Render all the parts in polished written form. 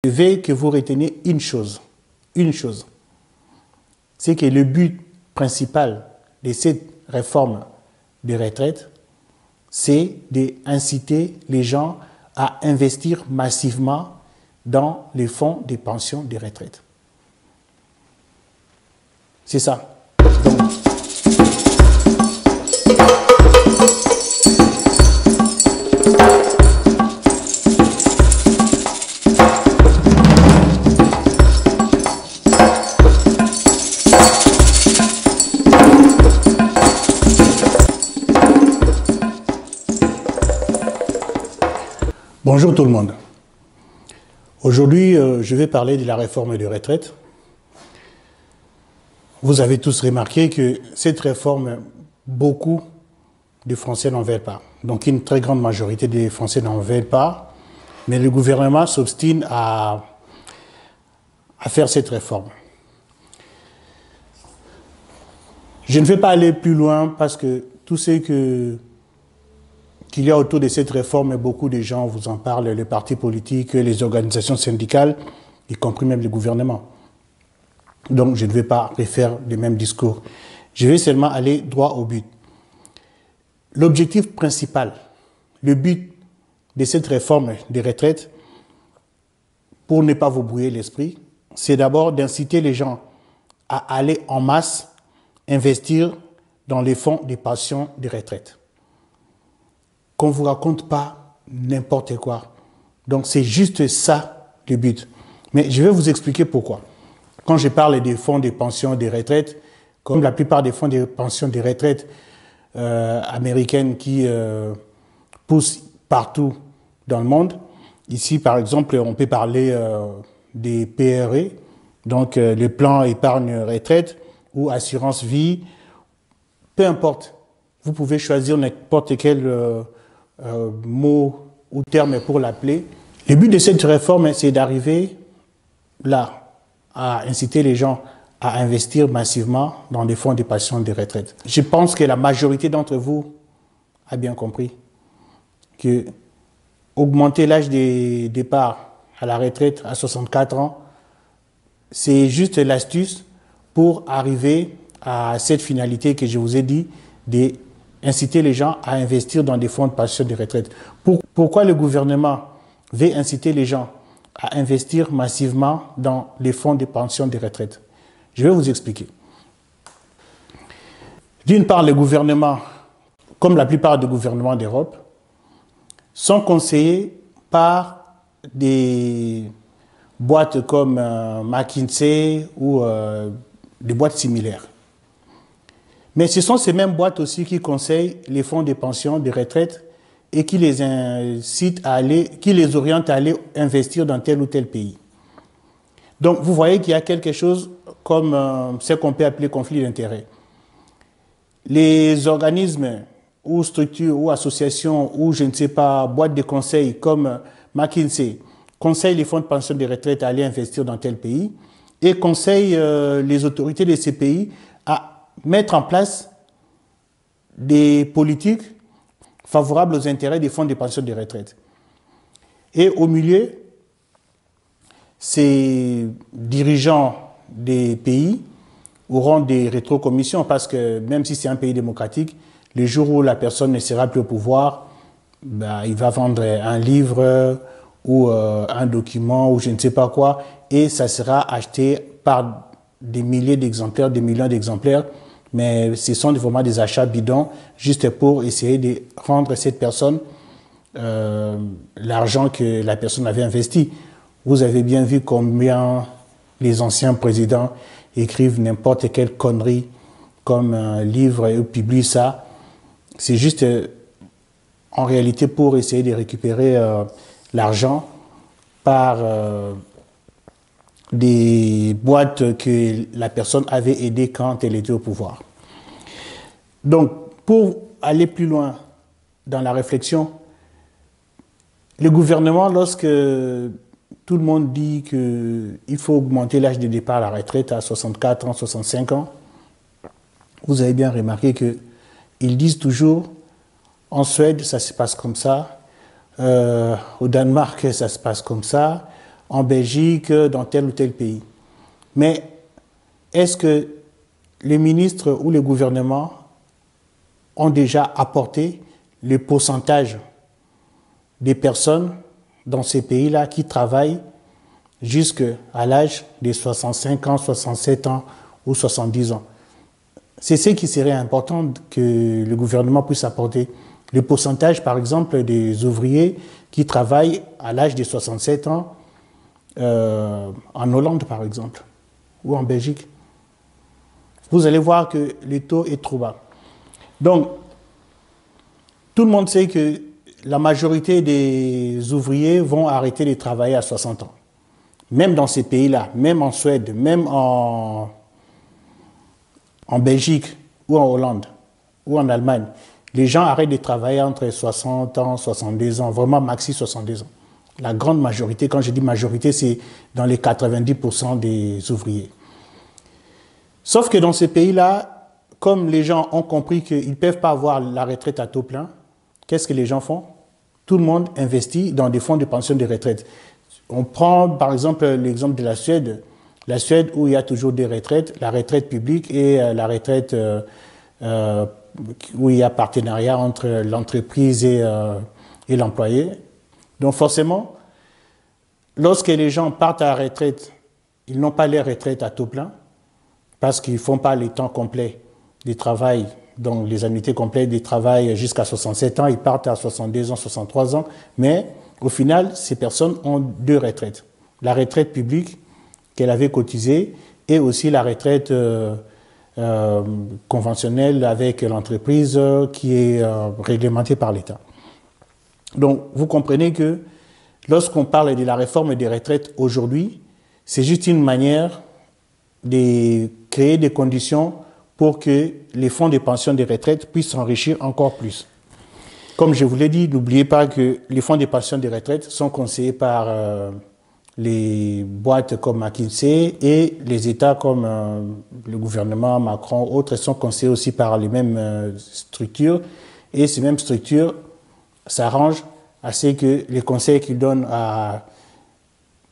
Je veux que vous reteniez une chose, c'est que le but principal de cette réforme des retraites, c'est d'inciter les gens à investir massivement dans les fonds de pension des retraites. C'est ça. Donc, bonjour tout le monde. Aujourd'hui, je vais parler de la réforme des retraites. Vous avez tous remarqué que cette réforme, beaucoup de Français n'en veulent pas. Donc une très grande majorité des Français n'en veulent pas. Mais le gouvernement s'obstine à faire cette réforme. Je ne vais pas aller plus loin parce que tout ce qu'il y a autour de cette réforme, beaucoup de gens vous en parlent, les partis politiques, les organisations syndicales, y compris même le gouvernement. Donc je ne vais pas refaire le même discours. Je vais seulement aller droit au but. L'objectif principal, le but de cette réforme des retraites, pour ne pas vous brouiller l'esprit, c'est d'abord d'inciter les gens à aller en masse investir dans les fonds de pension des retraites. Qu'on ne vous raconte pas n'importe quoi. Donc c'est juste ça le but. Mais je vais vous expliquer pourquoi. Quand je parle des fonds de pension des retraites, comme la plupart des fonds de pension des retraites américaines qui poussent partout dans le monde, ici par exemple on peut parler des PRE, donc les plans épargne retraite ou assurance vie, peu importe. Vous pouvez choisir n'importe quel mot ou terme pour l'appeler. Le but de cette réforme, c'est d'arriver là, à inciter les gens à investir massivement dans des fonds de pension de retraite. Je pense que la majorité d'entre vous a bien compris que augmenter l'âge de départ à la retraite à 64 ans, c'est juste l'astuce pour arriver à cette finalité que je vous ai dit, d'inciter les gens à investir dans des fonds de pension de retraite. Pourquoi le gouvernement veut inciter les gens à investir massivement dans les fonds de pension de retraite? Je vais vous expliquer. D'une part, le gouvernement, comme la plupart des gouvernements d'Europe, sont conseillés par des boîtes comme McKinsey ou des boîtes similaires. Mais ce sont ces mêmes boîtes aussi qui conseillent les fonds de pension de retraite et qui les incitent à aller, qui les orientent à aller investir dans tel ou tel pays. Donc vous voyez qu'il y a quelque chose comme ce qu'on peut appeler conflit d'intérêts. Les organismes ou structures ou associations ou je ne sais pas, boîtes de conseil comme McKinsey conseillent les fonds de pension de retraite à aller investir dans tel pays et conseillent les autorités de ces pays à mettre en place des politiques favorables aux intérêts des fonds de pension de retraite. Et au milieu, ces dirigeants des pays auront des rétrocommissions parce que même si c'est un pays démocratique, le jour où la personne ne sera plus au pouvoir, ben, il va vendre un livre ou un document ou je ne sais pas quoi et ça sera acheté par des milliers d'exemplaires, des millions d'exemplaires. Mais ce sont vraiment des achats bidons juste pour essayer de rendre cette personne l'argent que la personne avait investi. Vous avez bien vu combien les anciens présidents écrivent n'importe quelle connerie comme un livre et publient ça. C'est juste en réalité pour essayer de récupérer l'argent par des boîtes que la personne avait aidées quand elle était au pouvoir. Donc, pour aller plus loin dans la réflexion, le gouvernement, lorsque tout le monde dit qu'il faut augmenter l'âge de départ à la retraite à 64 ans, 65 ans, vous avez bien remarqué qu'ils disent toujours, en Suède, ça se passe comme ça, au Danemark, ça se passe comme ça, en Belgique, dans tel ou tel pays. Mais est-ce que les ministres ou les gouvernements ont déjà apporté le pourcentage des personnes dans ces pays-là qui travaillent jusqu'à l'âge de 65 ans, 67 ans ou 70 ans? C'est ce qui serait important que le gouvernement puisse apporter. Le pourcentage, par exemple, des ouvriers qui travaillent à l'âge de 67 ans en Hollande, par exemple, ou en Belgique. Vous allez voir que le taux est trop bas. Donc, tout le monde sait que la majorité des ouvriers vont arrêter de travailler à 60 ans. Même dans ces pays-là, même en Suède, même en Belgique ou en Hollande ou en Allemagne, les gens arrêtent de travailler entre 60 ans, 62 ans, vraiment maxi 62 ans. La grande majorité, quand je dis majorité, c'est dans les 90% des ouvriers. Sauf que dans ces pays-là, comme les gens ont compris qu'ils ne peuvent pas avoir la retraite à taux plein, qu'est-ce que les gens font? Tout le monde investit dans des fonds de pension de retraite. On prend par exemple l'exemple de la Suède où il y a toujours des retraites, la retraite publique et la retraite où il y a partenariat entre l'entreprise et l'employé. Donc forcément, lorsque les gens partent à la retraite, ils n'ont pas les retraites à taux plein parce qu'ils ne font pas les temps complets de travail, donc les annuités complètes de travail jusqu'à 67 ans, ils partent à 62 ans, 63 ans, mais au final, ces personnes ont deux retraites. La retraite publique qu'elle avait cotisée et aussi la retraite conventionnelle avec l'entreprise qui est réglementée par l'État. Donc, vous comprenez que lorsqu'on parle de la réforme des retraites aujourd'hui, c'est juste une manière de créer des conditions pour que les fonds de pension de retraite puissent s'enrichir encore plus. Comme je vous l'ai dit, n'oubliez pas que les fonds de pension de retraite sont conseillés par les boîtes comme McKinsey et les États comme le gouvernement, Macron, autres sont conseillés aussi par les mêmes structures. Et ces mêmes structures s'arrangent à ce que les conseils qu'ils donnent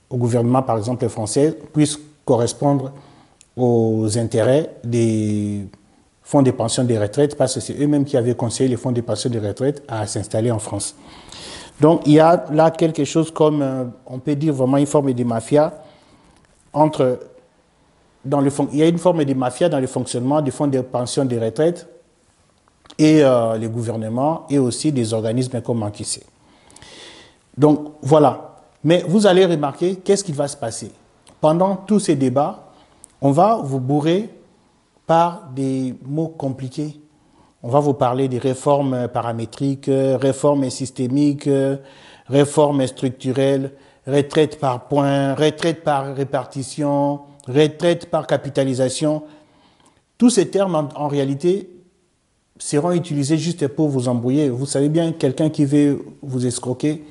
au gouvernement, par exemple français, puissent correspondre aux intérêts des fonds de pension de retraite, parce que c'est eux-mêmes qui avaient conseillé les fonds de pension de retraite à s'installer en France. Donc il y a là quelque chose comme, on peut dire vraiment une forme de mafia il y a une forme de mafia dans le fonctionnement des fonds de pension de retraite et les gouvernements et aussi des organismes comme McKinsey. Donc voilà. Mais vous allez remarquer qu'est-ce qui va se passer. Pendant tous ces débats, on va vous bourrer par des mots compliqués. On va vous parler des réformes paramétriques, réformes systémiques, réformes structurelles, retraite par points, retraite par répartition, retraite par capitalisation. Tous ces termes, en réalité, seront utilisés juste pour vous embrouiller. Vous savez bien, quelqu'un qui veut vous escroquer,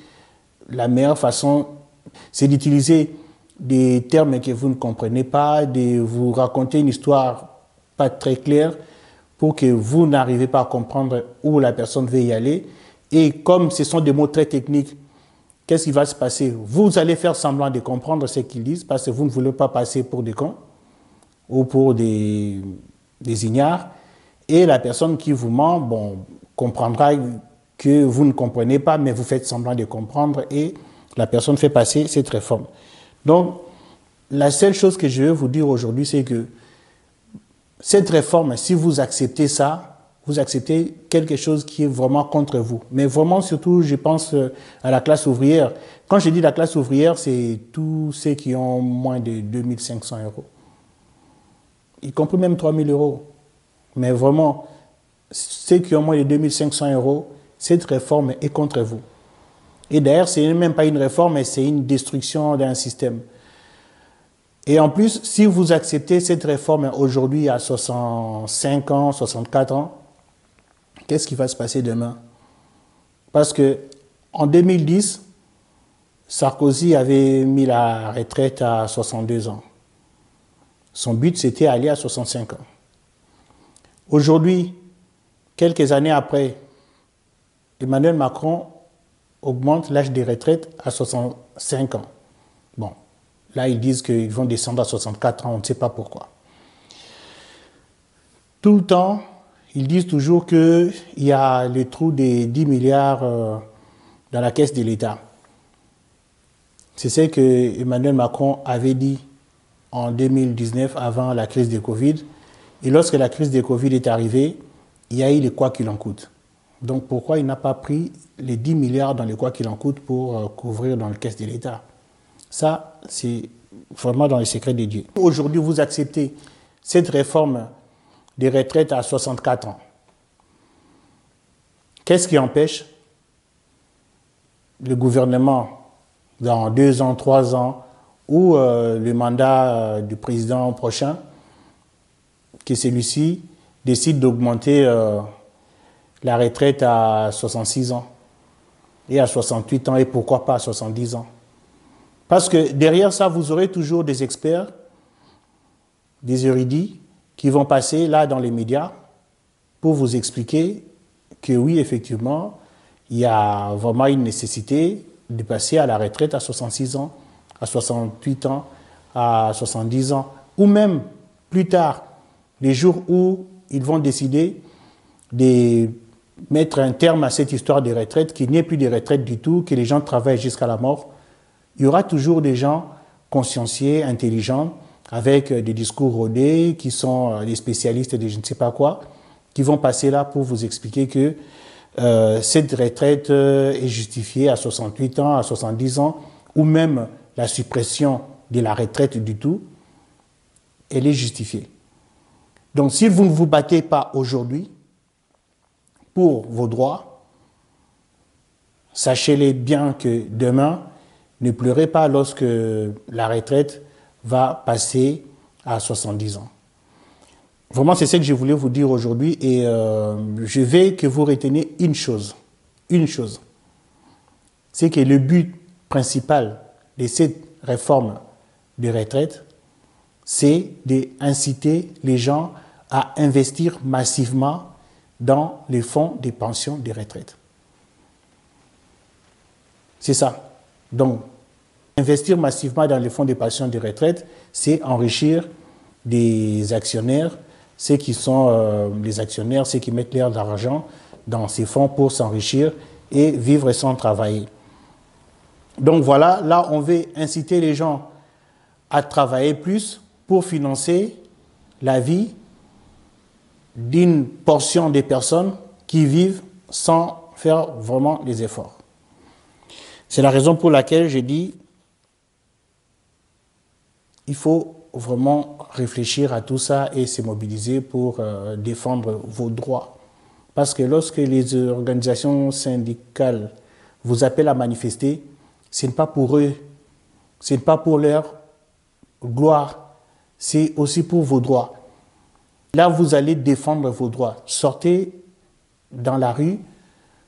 la meilleure façon, c'est d'utiliser des termes que vous ne comprenez pas, de vous raconter une histoire pas très claire pour que vous n'arrivez pas à comprendre où la personne veut y aller. Et comme ce sont des mots très techniques, qu'est-ce qui va se passer? Vous allez faire semblant de comprendre ce qu'ils disent parce que vous ne voulez pas passer pour des cons ou pour des ignares. Et la personne qui vous ment, comprendra que vous ne comprenez pas, mais vous faites semblant de comprendre et la personne fait passer cette réforme. Donc, la seule chose que je veux vous dire aujourd'hui, c'est que cette réforme, si vous acceptez ça, vous acceptez quelque chose qui est vraiment contre vous. Mais vraiment, surtout, je pense à la classe ouvrière. Quand je dis la classe ouvrière, c'est tous ceux qui ont moins de 2500 euros. Y compris même 3000 euros. Mais vraiment, ceux qui ont moins de 2500 euros, cette réforme est contre vous. Et d'ailleurs, ce n'est même pas une réforme, mais c'est une destruction d'un système. Et en plus, si vous acceptez cette réforme aujourd'hui à 65 ans, 64 ans, qu'est-ce qui va se passer demain? Parce que en 2010, Sarkozy avait mis la retraite à 62 ans. Son but, c'était aller à 65 ans. Aujourd'hui, quelques années après, Emmanuel Macron augmente l'âge de retraite à 65 ans. Bon, là, ils disent qu'ils vont descendre à 64 ans, on ne sait pas pourquoi. Tout le temps, ils disent toujours qu'il y a le trou des 10 milliards dans la caisse de l'État. C'est ce que Emmanuel Macron avait dit en 2019, avant la crise de Covid. Et lorsque la crise de Covid est arrivée, il y a eu le quoi qu'il en coûte. Donc pourquoi il n'a pas pris les 10 milliards dans le quoi qu'il en coûte pour couvrir dans la caisse de l'État? Ça, c'est vraiment dans les secrets de Dieu. Aujourd'hui, vous acceptez cette réforme des retraites à 64 ans. Qu'est-ce qui empêche le gouvernement, dans 2 ans, 3 ans, ou le mandat du président prochain, que celui-ci décide d'augmenter la retraite à 66 ans et à 68 ans et pourquoi pas à 70 ans? Parce que derrière ça, vous aurez toujours des experts, des érudits qui vont passer là dans les médias pour vous expliquer que oui, effectivement, il y a vraiment une nécessité de passer à la retraite à 66 ans, à 68 ans, à 70 ans, ou même plus tard, les jours où ils vont décider de mettre un terme à cette histoire de retraite, qu'il n'y ait plus de retraite du tout, que les gens travaillent jusqu'à la mort. Il y aura toujours des gens consciencieux, intelligents, avec des discours rodés, qui sont des spécialistes de je ne sais pas quoi, qui vont passer là pour vous expliquer que cette retraite est justifiée à 68 ans, à 70 ans, ou même la suppression de la retraite du tout, elle est justifiée. Donc si vous ne vous battez pas aujourd'hui pour vos droits, sachez-les bien que demain, ne pleurez pas lorsque la retraite va passer à 70 ans. Vraiment, c'est ce que je voulais vous dire aujourd'hui et je veux que vous reteniez une chose. C'est que le but principal de cette réforme de retraite, c'est d'inciter les gens à investir massivement dans les fonds de pension de retraite. C'est ça. Donc, investir massivement dans les fonds de pension de retraite, c'est enrichir des actionnaires, ceux qui sont les actionnaires, ceux qui mettent leur argent dans ces fonds pour s'enrichir et vivre sans travailler. Donc voilà, là on veut inciter les gens à travailler plus pour financer la vie d'une portion des personnes qui vivent sans faire vraiment les efforts. C'est la raison pour laquelle j'ai dit il faut vraiment réfléchir à tout ça et se mobiliser pour défendre vos droits. Parce que lorsque les organisations syndicales vous appellent à manifester, ce n'est pas pour eux, ce n'est pas pour leur gloire, c'est aussi pour vos droits. Là, vous allez défendre vos droits. Sortez dans la rue,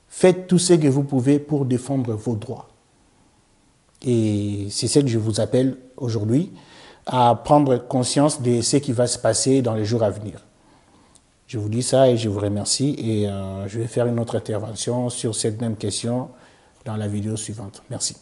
faites tout ce que vous pouvez pour défendre vos droits. Et c'est ce que je vous appelle aujourd'hui, à prendre conscience de ce qui va se passer dans les jours à venir. Je vous dis ça et je vous remercie et je vais faire une autre intervention sur cette même question dans la vidéo suivante. Merci.